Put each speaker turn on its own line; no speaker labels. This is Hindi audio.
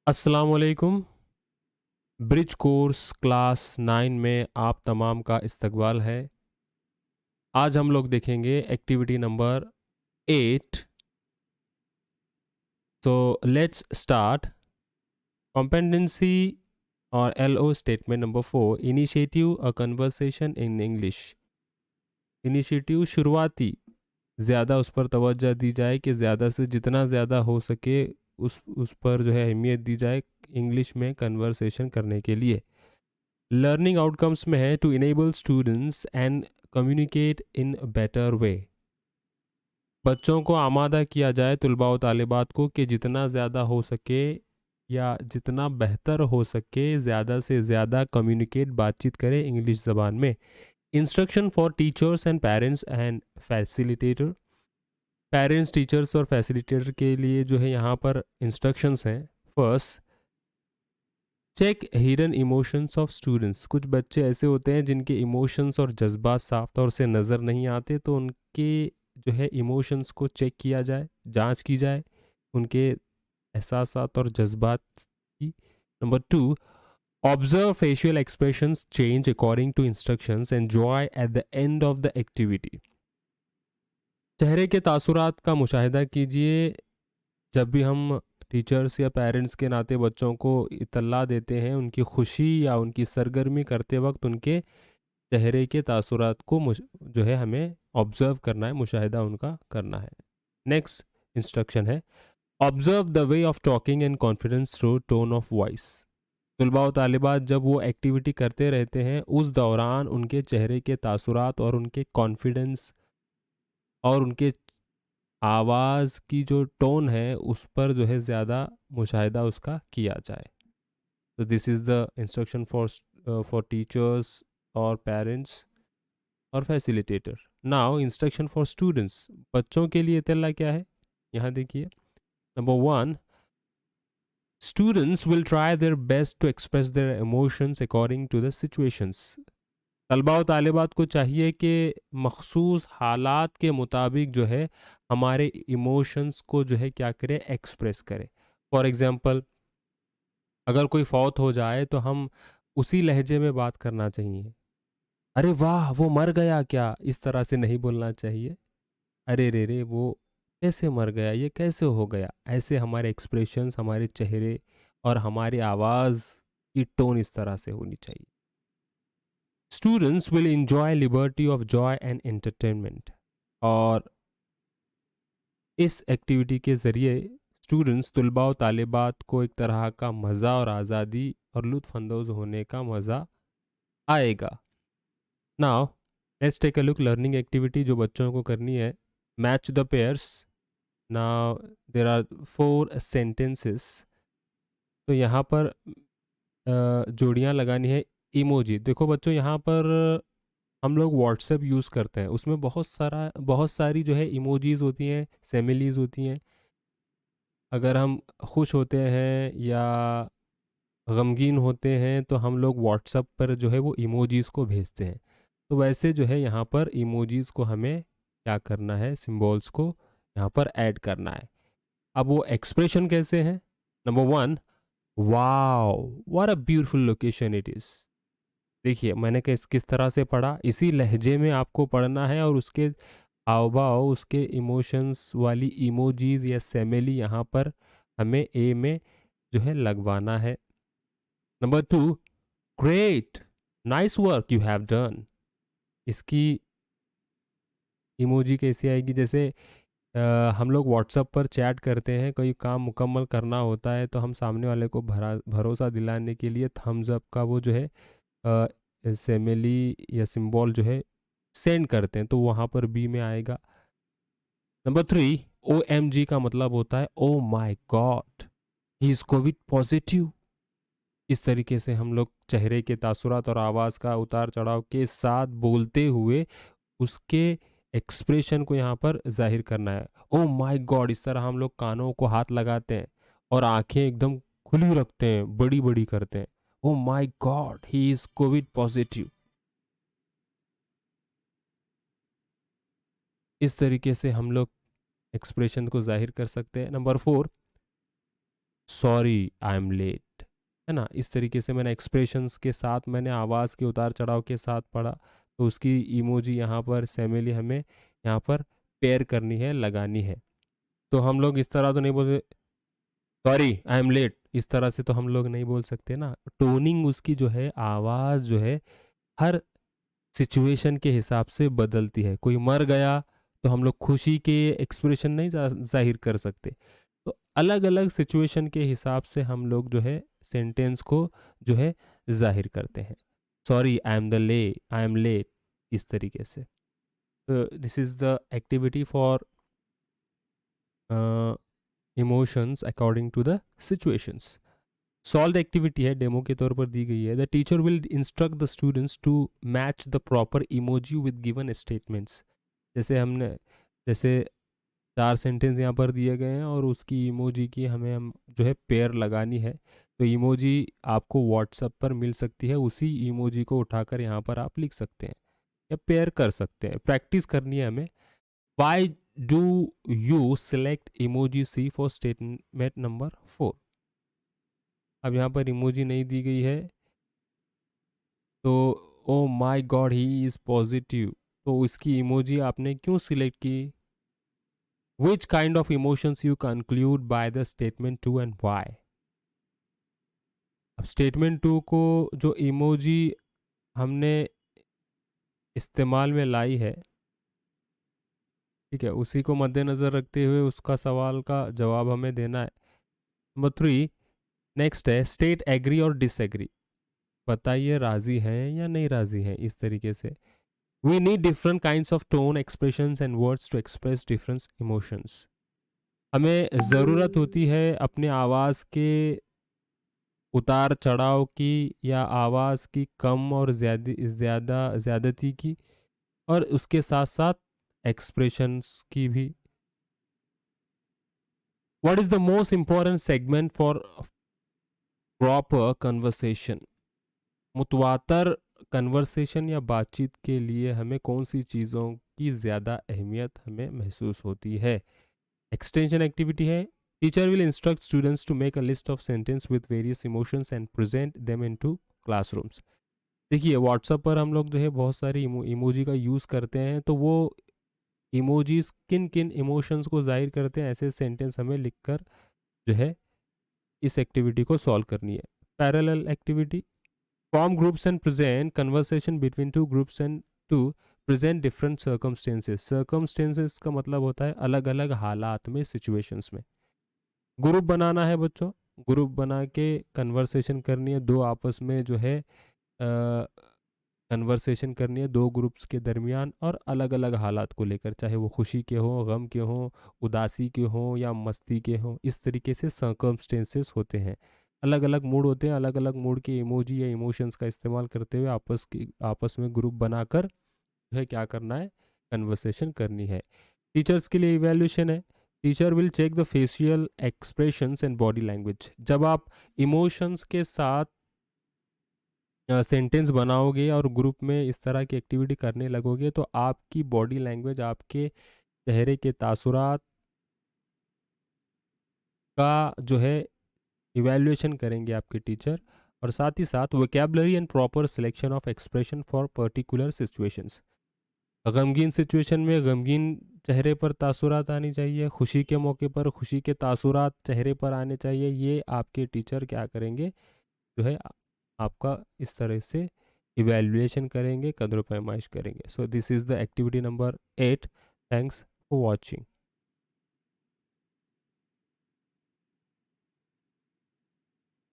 अस्सलाम वालेकुम। ब्रिज कोर्स क्लास 9 में आप तमाम का इस्तकबाल है। आज हम लोग देखेंगे एक्टिविटी नंबर 8। तो लेट्स स्टार्ट। कॉम्पेटेंसी और LO statement number 4, initiative a conversation in English. Initiative शुरुआती, ज़्यादा उस पर तवज्जो दी जाए कि ज़्यादा से जितना ज़्यादा हो सके उस पर जो है अहमियत दी जाए इंग्लिश में कन्वर्सेशन करने के लिए। लर्निंग आउटकम्स में है to enable students and communicate in better way. बच्चों को आमादा किया जाए, तुलबा व तालिबात को, कि जितना ज़्यादा हो सके या जितना बेहतर हो सके ज़्यादा से ज़्यादा कम्युनिकेट, बातचीत करें इंग्लिश ज़बान में। Instruction for teachers and parents and facilitator. Parents, teachers और फैसिलिटेटर के लिए जो है यहाँ पर इंस्ट्रक्शंस हैं। First, check hidden emotions of students. कुछ बच्चे ऐसे होते हैं जिनके इमोशंस और जज्बात साफ तौर से नज़र नहीं आते, तो उनके जो है इमोशंस को चेक किया जाए, जांच की जाए उनके एहसासात और जज्बात की। Number 2, observe facial expressions change according to instructions, enjoy at the end of the activity. चेहरे के तासुरात का मुशाहिदा कीजिए। जब भी हम टीचर्स या पेरेंट्स के नाते बच्चों को इत्तला देते हैं, उनकी खुशी या उनकी सरगर्मी करते वक्त उनके चेहरे के तासुरात को जो है हमें ऑब्जर्व करना है, मुशाहिदा उनका करना है। नेक्स्ट इंस्ट्रक्शन है, observe the way of talking and confidence through tone of voice. तलबा व तालिबात जब वो एक्टिविटी करते रहते हैं, उस दौरान उनके चेहरे के तासुरात और उनके कॉन्फिडेंस और उनके आवाज़ की जो टोन है उस पर जो है ज़्यादा मुशाहिदा उसका किया जाए। तो this is the instruction for teachers और पेरेंट्स और facilitator. Now instruction for students. बच्चों के लिए तल्ला क्या है, यहाँ देखिए। Number 1, students will try their best to express their emotions according to the situations. तलबा व तालिबात को चाहिए कि मखसूस हालात के मुताबिक जो है हमारे इमोशंस को जो है क्या करें, एक्सप्रेस करें। फॉर एग्ज़ाम्पल, अगर कोई फौत हो जाए तो हम उसी लहजे में बात करना चाहिए। अरे वाह, वो मर गया क्या, इस तरह से नहीं बोलना चाहिए। अरे रे रे, वो कैसे मर गया, ये कैसे हो गया। ऐसे हमारे एक्सप्रेशंस, हमारे चेहरे और हमारी आवाज़ की टोन इस तरह से होनी चाहिए। Students will enjoy liberty of Joy and entertainment. और इस एक्टिविटी के ज़रिए स्टूडेंट्स, तुलबा व तालिबात को एक तरह का मज़ा और आज़ादी और लुत्फ़ अंदोज़ होने का मज़ा आएगा। Now let's take a look learning activity जो बच्चों को करनी है। Match the pairs. Now there are 4 sentences. तो यहाँ पर जोड़ियाँ लगानी है। इमोजी देखो बच्चों, यहाँ पर हम लोग व्हाट्सएप यूज़ करते हैं, उसमें बहुत सारी जो है इमोजीज होती हैं, सेमिलीज होती हैं। अगर हम खुश होते हैं या गमगीन होते हैं तो हम लोग व्हाट्सएप पर जो है वो इमोजीज को भेजते हैं। तो वैसे जो है यहाँ पर इमोजीज को हमें क्या करना है, सिंबल्स को यहाँ पर ऐड करना है। अब वो एक्सप्रेशन कैसे हैं। Number 1, wow what a beautiful location it is. देखिए मैंने किस किस तरह से पढ़ा, इसी लहजे में आपको पढ़ना है और उसके हाव भाव, उसके इमोशंस वाली इमोजीज या सेमेली यहाँ पर हमें ए में जो है लगवाना है। Number 2, great nice work you have done. इसकी इमोजी कैसी आएगी, जैसे हम लोग व्हाट्सएप पर चैट करते हैं, कोई काम मुकम्मल करना होता है तो हम सामने वाले को भरोसा दिलाने के लिए थम्स अप का वो जो है सेमेली या सिंबल जो है सेंड करते हैं, तो वहाँ पर बी में आएगा। नंबर 3, OMG का मतलब होता है oh my god he is COVID positive. इस तरीके से हम लोग चेहरे के तासुरात और आवाज़ का उतार चढ़ाव के साथ बोलते हुए उसके एक्सप्रेशन को यहाँ पर जाहिर करना है। ओ माई गॉड, इस तरह हम लोग कानों को हाथ लगाते हैं और आंखें एकदम खुली रखते हैं, बड़ी बड़ी करते हैं। Oh my god he is COVID positive. इस तरीके से हम लोग एक्सप्रेशन को जाहिर कर सकते हैं। Number 4, sorry I am late, है ना। इस तरीके से मैंने एक्सप्रेशंस के साथ, मैंने आवाज़ के उतार चढ़ाव के साथ पढ़ा, तो उसकी इमोजी यहाँ पर सेमिली हमें यहाँ पर पेयर करनी है, लगानी है। तो हम लोग इस तरह तो नहीं बोलते सॉरी आई एम लेट, इस तरह से तो हम लोग नहीं बोल सकते ना। टोनिंग उसकी जो है, आवाज़ जो है, हर सिचुएशन के हिसाब से बदलती है। कोई मर गया तो हम लोग खुशी के एक्सप्रेशन नहीं जाहिर कर सकते। तो अलग अलग सिचुएशन के हिसाब से हम लोग जो है सेंटेंस को जो है जाहिर करते हैं। सॉरी आई एम लेट, इस तरीके से। This is the activity for emotions according to the situations. Solve activity है, डेमो के तौर पर दी गई है। The teacher will instruct the students to match the proper emoji with given statements. जैसे 4 सेंटेंस यहाँ पर दिए गए हैं और उसकी इमोजी की हमें हम जो है पेयर लगानी है। तो इमोजी आपको व्हाट्सएप पर मिल सकती है, उसी इमोजी को उठाकर यहाँ पर आप लिख सकते हैं या पेयर कर सकते हैं। प्रैक्टिस करनी है हमें। Why do you select emoji C for statement number 4। अब यहाँ पर इमोजी नहीं दी गई है, तो oh my god he is positive, तो इसकी इमोजी आपने क्यों सिलेक्ट की। Which kind of emotions you conclude by the statement 2 and why. अब स्टेटमेंट 2 को जो इमोजी हमने इस्तेमाल में लाई है, ठीक है, उसी को मद्देनज़र रखते हुए उसका सवाल का जवाब हमें देना है। नंबर 3 नेक्स्ट है स्टेट एग्री और डिसएग्री। बताइए राजी हैं या नहीं राजी हैं, इस तरीके से। We need different kinds of tone expressions and words to express different emotions. हमें ज़रूरत होती है अपने आवाज़ के उतार चढ़ाव की, या आवाज़ की कम और ज़्यादती की, और उसके साथ साथ एक्सप्रेशंस की भी। What is the most important segment for proper conversation. मुतवातर कन्वर्सेशन या बातचीत के लिए हमें कौन सी चीज़ों की ज़्यादा अहमियत हमें महसूस होती है। एक्सटेंशन एक्टिविटी है। Teacher will instruct students to make a list of sentence with various emotions and present them into classrooms. देखिए व्हाट्सएप पर हम लोग जो है बहुत सारी इमोजी का यूज़ करते हैं, तो वो इमोजीज किन किन इमोशंस को जाहिर करते हैं, ऐसे सेंटेंस हमें लिखकर जो है इस एक्टिविटी को सॉल्व करनी है। Parallel activity. Form groups and present conversation between two groups and to present different circumstances. Circumstances का मतलब होता है अलग अलग हालात में, सिचुएशंस में। ग्रुप बनाना है बच्चों, ग्रुप बना के कन्वर्सेशन करनी है, दो आपस में जो है कन्वर्सेशन करनी है, दो ग्रुप्स के दरमियान, और अलग अलग हालात को लेकर, चाहे वो खुशी के हों, गम के हों, उदासी के हों या मस्ती के हों। इस तरीके से सर्कमस्टेंसेस होते हैं, अलग अलग मूड होते हैं। अलग अलग मूड के इमोजी या इमोशंस का इस्तेमाल करते हुए आपस में ग्रुप बनाकर जो है क्या करना है, कन्वर्सेशन करनी है। टीचर्स के लिए इवैल्यूएशन है। Teacher will check the facial expressions and body language. जब आप इमोशंस के साथ सेंटेंस बनाओगे और ग्रुप में इस तरह की एक्टिविटी करने लगोगे, तो आपकी बॉडी लैंग्वेज, आपके चेहरे के तासुरात का जो है इवैल्यूएशन करेंगे आपके टीचर। और साथ ही साथ vocabulary and proper selection of expression for particular situations. गमगीन सिचुएशन में गमगीन चेहरे पर तासुरात आनी चाहिए, खुशी के मौके पर खुशी के तासुरात चेहरे पर आने चाहिए। ये आपके टीचर क्या करेंगे, जो है आपका इस तरह से इवैल्यूएशन करेंगे, कदर पैमाइश करेंगे। So this is the activity number 8। Thanks for watching.